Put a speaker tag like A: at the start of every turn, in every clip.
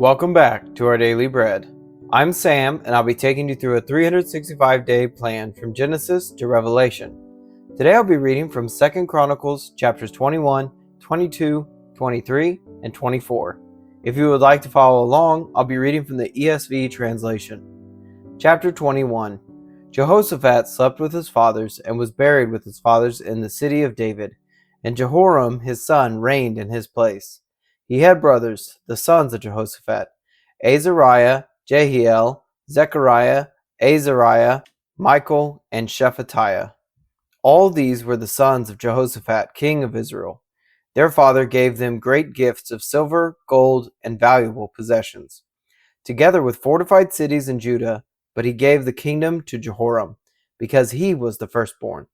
A: Welcome back to our Daily Bread. I'm Sam, and I'll be taking you through a 365-day plan from Genesis to Revelation. Today I'll be reading from 2 Chronicles chapters 21, 22, 23, and 24. If you would like to follow along, I'll be reading from the ESV translation. Chapter 21. Jehoshaphat slept with his fathers and was buried with his fathers in the city of David, and Jehoram his son reigned in his place. He had brothers, the sons of Jehoshaphat, Azariah, Jehiel, Zechariah, Azariah, Michael, and Shephatiah. All these were the sons of Jehoshaphat, king of Israel. Their father gave them great gifts of silver, gold, and valuable possessions, together with fortified cities in Judah, but he gave the kingdom to Jehoram, because he was the firstborn.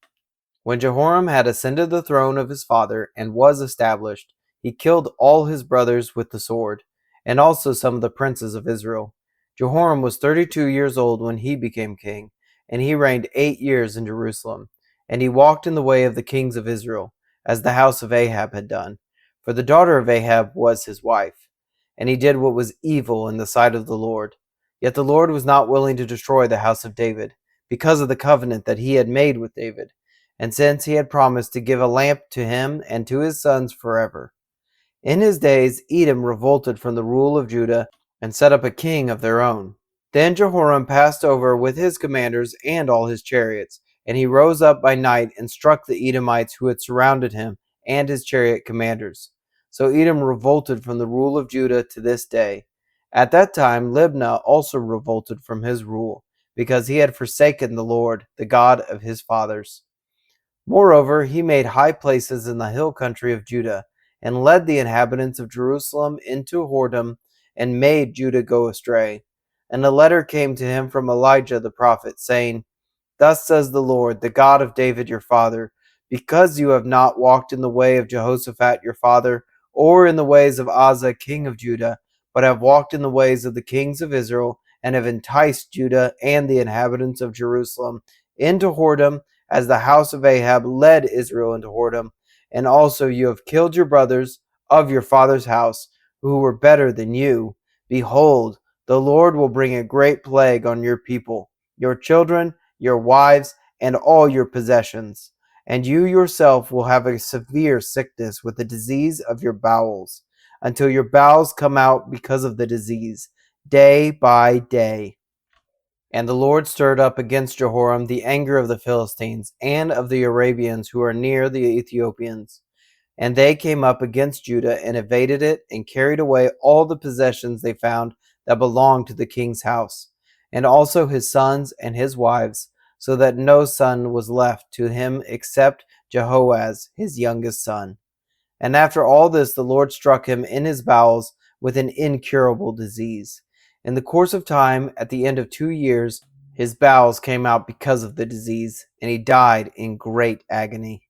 A: When Jehoram had ascended the throne of his father and was established, he killed all his brothers with the sword, and also some of the princes of Israel. Jehoram was 32 years old when he became king, and he reigned 8 years in Jerusalem. And he walked in the way of the kings of Israel, as the house of Ahab had done, for the daughter of Ahab was his wife. And he did what was evil in the sight of the Lord. Yet the Lord was not willing to destroy the house of David, because of the covenant that he had made with David, and since he had promised to give a lamp to him and to his sons forever. In his days Edom revolted from the rule of Judah and set up a king of their own. Then Jehoram passed over with his commanders and all his chariots, and he rose up by night and struck the Edomites who had surrounded him and his chariot commanders. So Edom revolted from the rule of Judah to this day. At that time Libnah also revolted from his rule, because he had forsaken the Lord, the God of his fathers. Moreover, he made high places in the hill country of Judah, and led the inhabitants of Jerusalem into whoredom, and made Judah go astray. And a letter came to him from Elijah the prophet, saying, Thus says the Lord, the God of David your father, because you have not walked in the way of Jehoshaphat your father, or in the ways of Asa king of Judah, but have walked in the ways of the kings of Israel, and have enticed Judah and the inhabitants of Jerusalem into whoredom, as the house of Ahab led Israel into whoredom. And also you have killed your brothers of your father's house, who were better than you. Behold, the Lord will bring a great plague on your people, your children, your wives, and all your possessions. And you yourself will have a severe sickness with the disease of your bowels, until your bowels come out because of the disease, day by day. And the Lord stirred up against Jehoram the anger of the Philistines and of the Arabians who are near the Ethiopians. And they came up against Judah and invaded it and carried away all the possessions they found that belonged to the king's house, and also his sons and his wives, so that no son was left to him except Jehoaz, his youngest son. And after all this, the Lord struck him in his bowels with an incurable disease. In the course of time, at the end of 2 years, his bowels came out because of the disease, and he died in great agony.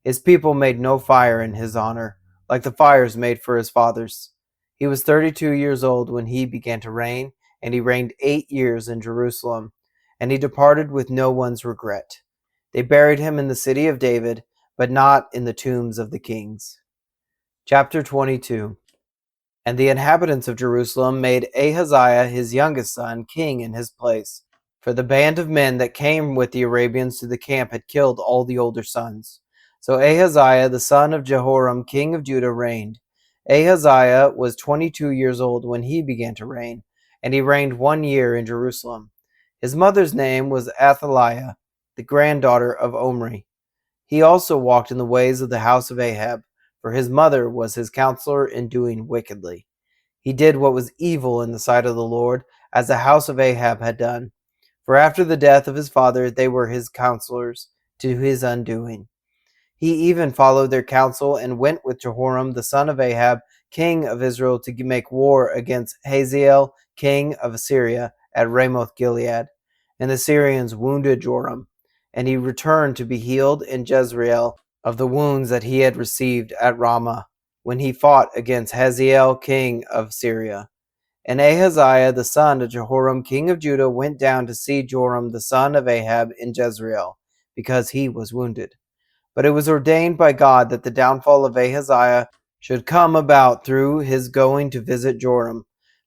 A: His people made no fire in his honor, like the fires made for his fathers. He was 32 years old when he began to reign, and he reigned 8 years in Jerusalem, and he departed with no one's regret. They buried him in the city of David, but not in the tombs of the kings. Chapter 22. And the inhabitants of Jerusalem made Ahaziah his youngest son king in his place, for the band of men that came with the Arabians to the camp had killed all the older sons. So Ahaziah the son of Jehoram king of Judah reigned. Ahaziah was 22 years old when he began to reign, and he reigned 1 year in Jerusalem. His mother's name was Athaliah, the granddaughter of Omri. He also walked in the ways of the house of Ahab, for his mother was his counselor in doing wickedly. He did what was evil in the sight of the Lord, as the house of Ahab had done. For after the death of his father they were his counselors to his undoing. He even followed their counsel and went with Jehoram the son of Ahab, king of Israel, to make war against Hazael, king of Assyria, at Ramoth Gilead. And the Syrians wounded Joram, and he returned to be healed in Jezreel of the wounds that he had received at Ramah, when he fought against Hazael king of Syria. And Ahaziah the son of Jehoram king of Judah went down to see Joram the son of Ahab in Jezreel, because he was wounded. But it was ordained by God that the downfall of Ahaziah should come about through his going to visit Joram.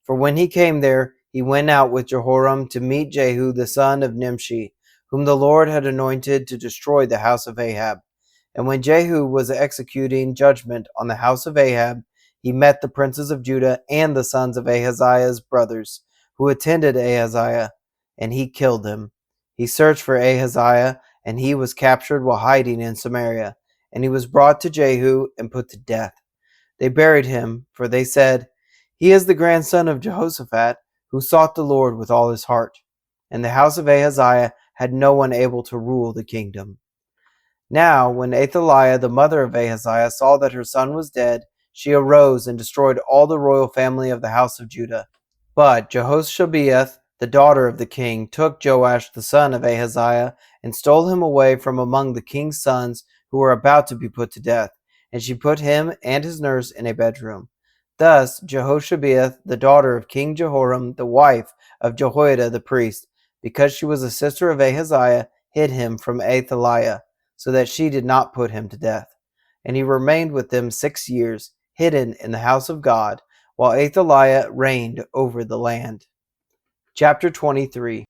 A: For when he came there, he went out with Jehoram to meet Jehu the son of Nimshi, whom the Lord had anointed to destroy the house of Ahab. And when Jehu was executing judgment on the house of Ahab, he met the princes of Judah and the sons of Ahaziah's brothers, who attended Ahaziah, and he killed them. He searched for Ahaziah, and he was captured while hiding in Samaria, and he was brought to Jehu and put to death. They buried him, for they said, "He is the grandson of Jehoshaphat, who sought the Lord with all his heart." And the house of Ahaziah had no one able to rule the kingdom. Now, when Athaliah, the mother of Ahaziah, saw that her son was dead, she arose and destroyed all the royal family of the house of Judah. But Jehoshaphat, the daughter of the king, took Joash the son of Ahaziah and stole him away from among the king's sons who were about to be put to death, and she put him and his nurse in a bedroom. Thus Jehoshaphat, the daughter of King Jehoram, the wife of Jehoiada the priest, because she was a sister of Ahaziah, hid him from Athaliah, so that she did not put him to death. And he remained with them 6 years, hidden in the house of God, while Athaliah reigned over the land. Chapter 23.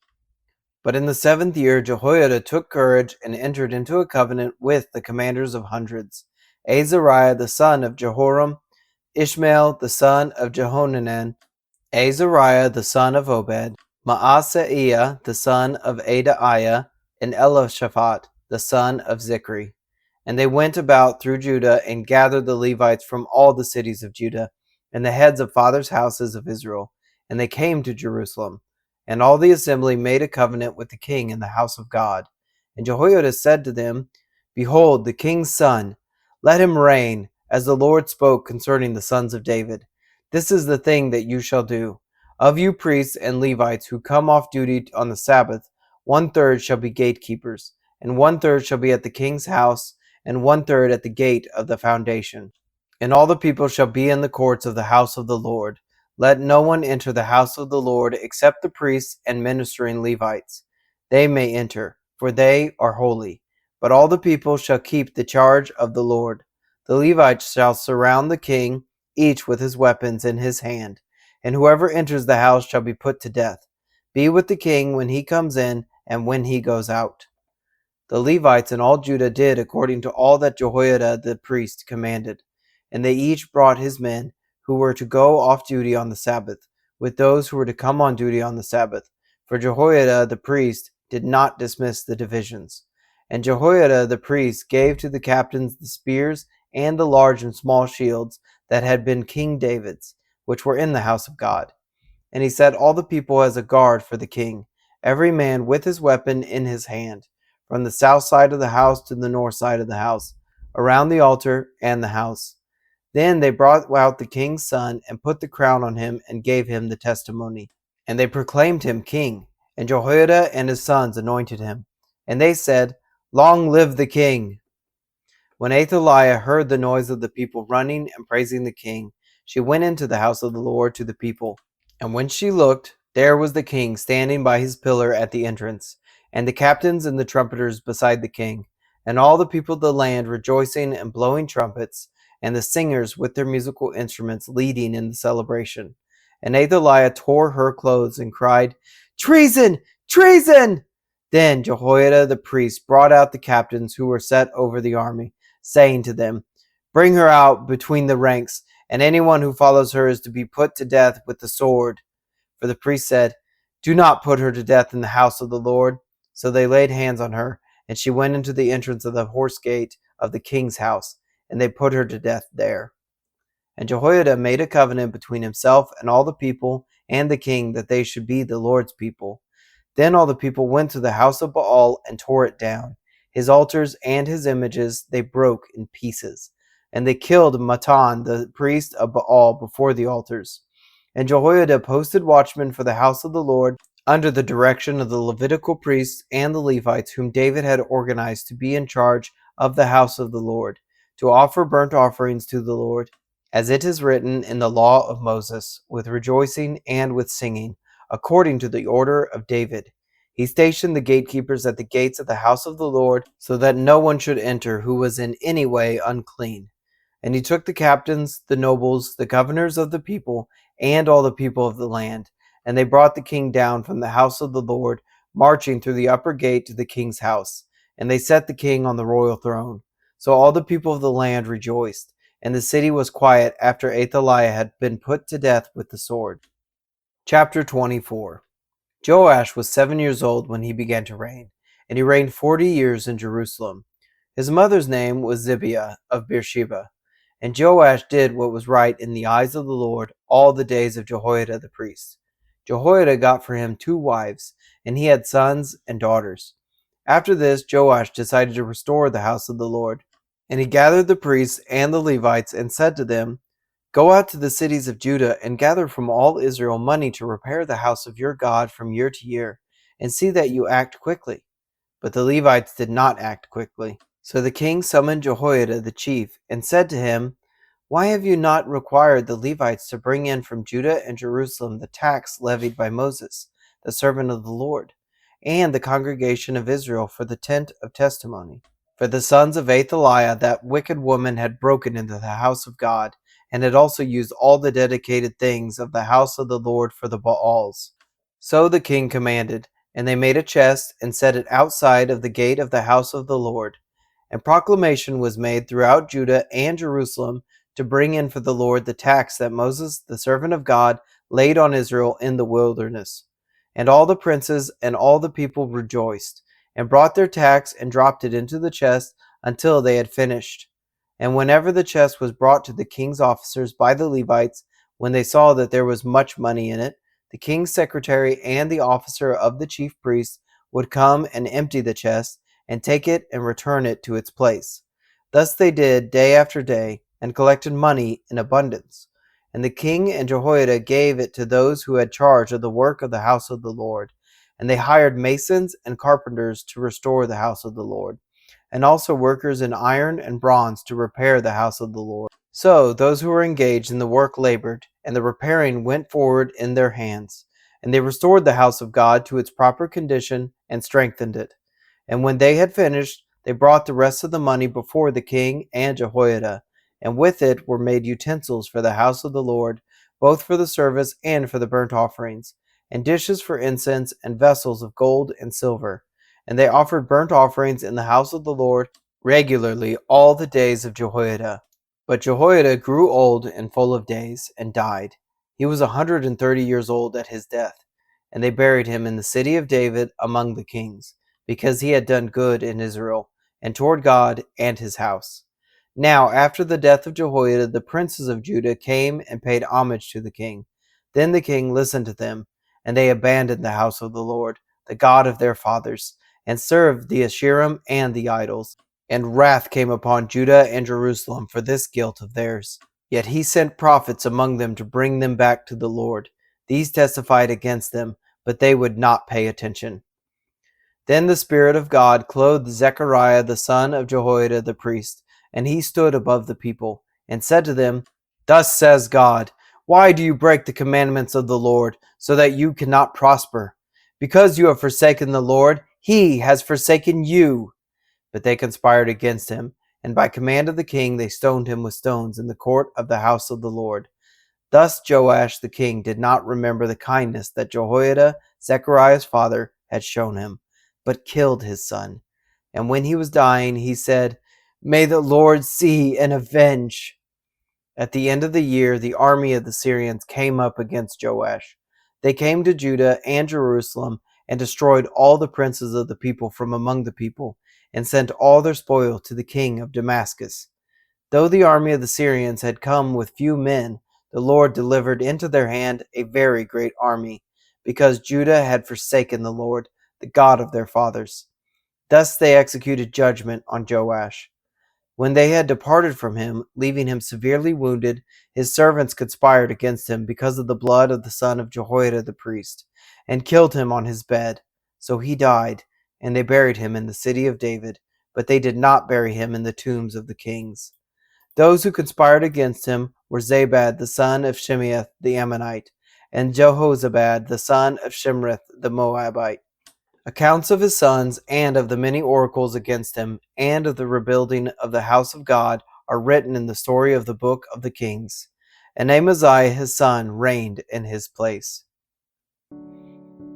A: But in the 7th year Jehoiada took courage and entered into a covenant with the commanders of hundreds, Azariah the son of Jehoram, Ishmael the son of Jehohanan, Azariah the son of Obed, Maaseiah the son of Adaiah, and Elishaphat the son of Zichri. And they went about through Judah and gathered the Levites from all the cities of Judah, and the heads of fathers' houses of Israel, and they came to Jerusalem. And all the assembly made a covenant with the king in the house of God. And Jehoiada said to them, "Behold, the king's son, let him reign, as the Lord spoke concerning the sons of David. This is the thing that you shall do. Of you priests and Levites who come off duty on the Sabbath, 1/3 shall be gatekeepers, and 1/3 shall be at the king's house, and 1/3 at the gate of the foundation. And all the people shall be in the courts of the house of the Lord. Let no one enter the house of the Lord except the priests and ministering Levites. They may enter, for they are holy. But all the people shall keep the charge of the Lord. The Levites shall surround the king, each with his weapons in his hand. And whoever enters the house shall be put to death. Be with the king when he comes in and when he goes out." The Levites and all Judah did according to all that Jehoiada the priest commanded. And they each brought his men who were to go off duty on the Sabbath, with those who were to come on duty on the Sabbath. For Jehoiada the priest did not dismiss the divisions. And Jehoiada the priest gave to the captains the spears and the large and small shields that had been King David's, which were in the house of God. And he set all the people as a guard for the king, every man with his weapon in his hand, from the south side of the house to the north side of the house, around the altar and the house. Then they brought out the king's son and put the crown on him and gave him the testimony. And they proclaimed him king, and Jehoiada and his sons anointed him. And they said, "Long live the king!" When Athaliah heard the noise of the people running and praising the king, she went into the house of the Lord to the people. And when she looked, there was the king standing by his pillar at the entrance, and the captains and the trumpeters beside the king, and all the people of the land rejoicing and blowing trumpets, and the singers with their musical instruments leading in the celebration. And Athaliah tore her clothes and cried, "Treason! Treason!" Then Jehoiada the priest brought out the captains who were set over the army, saying to them, "Bring her out between the ranks, and anyone who follows her is to be put to death with the sword." For the priest said, "Do not put her to death in the house of the Lord." So they laid hands on her, and she went into the entrance of the horse gate of the king's house, and they put her to death there. And Jehoiada made a covenant between himself and all the people and the king that they should be the Lord's people. Then all the people went to the house of Baal and tore it down. His altars and his images they broke in pieces. And they killed Mattan, the priest of Baal, before the altars. And Jehoiada posted watchmen for the house of the Lord under the direction of the Levitical priests and the Levites, whom David had organized to be in charge of the house of the Lord, to offer burnt offerings to the Lord, as it is written in the law of Moses, with rejoicing and with singing, according to the order of David. He stationed the gatekeepers at the gates of the house of the Lord, so that no one should enter who was in any way unclean. And he took the captains, the nobles, the governors of the people, and all the people of the land, and they brought the king down from the house of the Lord, marching through the upper gate to the king's house. And they set the king on the royal throne. So all the people of the land rejoiced, and the city was quiet after Athaliah had been put to death with the sword. Chapter 24. Joash was 7 years old when he began to reign, and he reigned 40 years in Jerusalem. His mother's name was Zibiah of Beersheba. And Joash did what was right in the eyes of the Lord all the days of Jehoiada the priest. Jehoiada got for him 2 wives, and he had sons and daughters. After this, Joash decided to restore the house of the Lord. And he gathered the priests and the Levites and said to them, "Go out to the cities of Judah and gather from all Israel money to repair the house of your God from year to year, and see that you act quickly." But the Levites did not act quickly. So the king summoned Jehoiada the chief and said to him, "Why have you not required the Levites to bring in from Judah and Jerusalem the tax levied by Moses, the servant of the Lord, and the congregation of Israel for the tent of testimony?" For the sons of Athaliah, that wicked woman, had broken into the house of God, and had also used all the dedicated things of the house of the Lord for the bowels. So the king commanded, and they made a chest and set it outside of the gate of the house of the Lord. And proclamation was made throughout Judah and Jerusalem to bring in for the Lord the tax that Moses, the servant of God, laid on Israel in the wilderness. And all the princes and all the people rejoiced, and brought their tax and dropped it into the chest until they had finished. And whenever the chest was brought to the king's officers by the Levites, when they saw that there was much money in it, the king's secretary and the officer of the chief priests would come and empty the chest, and take it and return it to its place. Thus they did day after day, and collected money in abundance. And the king and Jehoiada gave it to those who had charge of the work of the house of the Lord. And they hired masons and carpenters to restore the house of the Lord, and also workers in iron and bronze to repair the house of the Lord. So those who were engaged in the work labored, and the repairing went forward in their hands. And they restored the house of God to its proper condition and strengthened it. And when they had finished, they brought the rest of the money before the king and Jehoiada, and with it were made utensils for the house of the Lord, both for the service and for the burnt offerings, and dishes for incense, and vessels of gold and silver. And they offered burnt offerings in the house of the Lord regularly all the days of Jehoiada. But Jehoiada grew old and full of days, and died. He was 130 years old at his death, and they buried him in the city of David among the kings, because he had done good in Israel, and toward God and his house. Now after the death of Jehoiada, the princes of Judah came and paid homage to the king. Then the king listened to them, and they abandoned the house of the Lord, the God of their fathers, and served the Asherim and the idols. And wrath came upon Judah and Jerusalem for this guilt of theirs. Yet he sent prophets among them to bring them back to the Lord. These testified against them, but they would not pay attention. Then the Spirit of God clothed Zechariah the son of Jehoiada the priest, and he stood above the people, and said to them, "Thus says God, why do you break the commandments of the Lord, so that you cannot prosper? Because you have forsaken the Lord, he has forsaken you." But they conspired against him, and by command of the king they stoned him with stones in the court of the house of the Lord. Thus Joash the king did not remember the kindness that Jehoiada, Zechariah's father, had shown him, but killed his son. And when he was dying, he said, "May the Lord see and avenge." At the end of the year, the army of the Syrians came up against Joash. They came to Judah and Jerusalem and destroyed all the princes of the people from among the people, and sent all their spoil to the king of Damascus. Though the army of the Syrians had come with few men, the Lord delivered into their hand a very great army, because Judah had forsaken the Lord, the God of their fathers. Thus they executed judgment on Joash. When they had departed from him, leaving him severely wounded, his servants conspired against him because of the blood of the son of Jehoiada the priest, and killed him on his bed. So he died, and they buried him in the city of David, but they did not bury him in the tombs of the kings. Those who conspired against him were Zabad the son of Shimeath the Ammonite, and Jehozabad the son of Shimrith the Moabite. Accounts of his sons and of the many oracles against him, and of the rebuilding of the house of God, are written in the story of the book of the Kings, and Amaziah his son reigned in his place.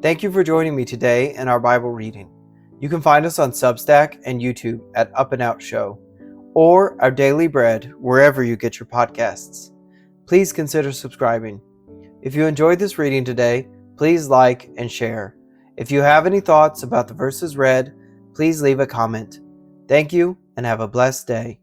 A: Thank you for joining me today in our Bible reading. You can find us on Substack and YouTube at Up+Out Show, or Our Daily Bread wherever you get your podcasts. Please consider subscribing. If you enjoyed this reading today, please like and share. If you have any thoughts about the verses read, please leave a comment. Thank you and have a blessed day.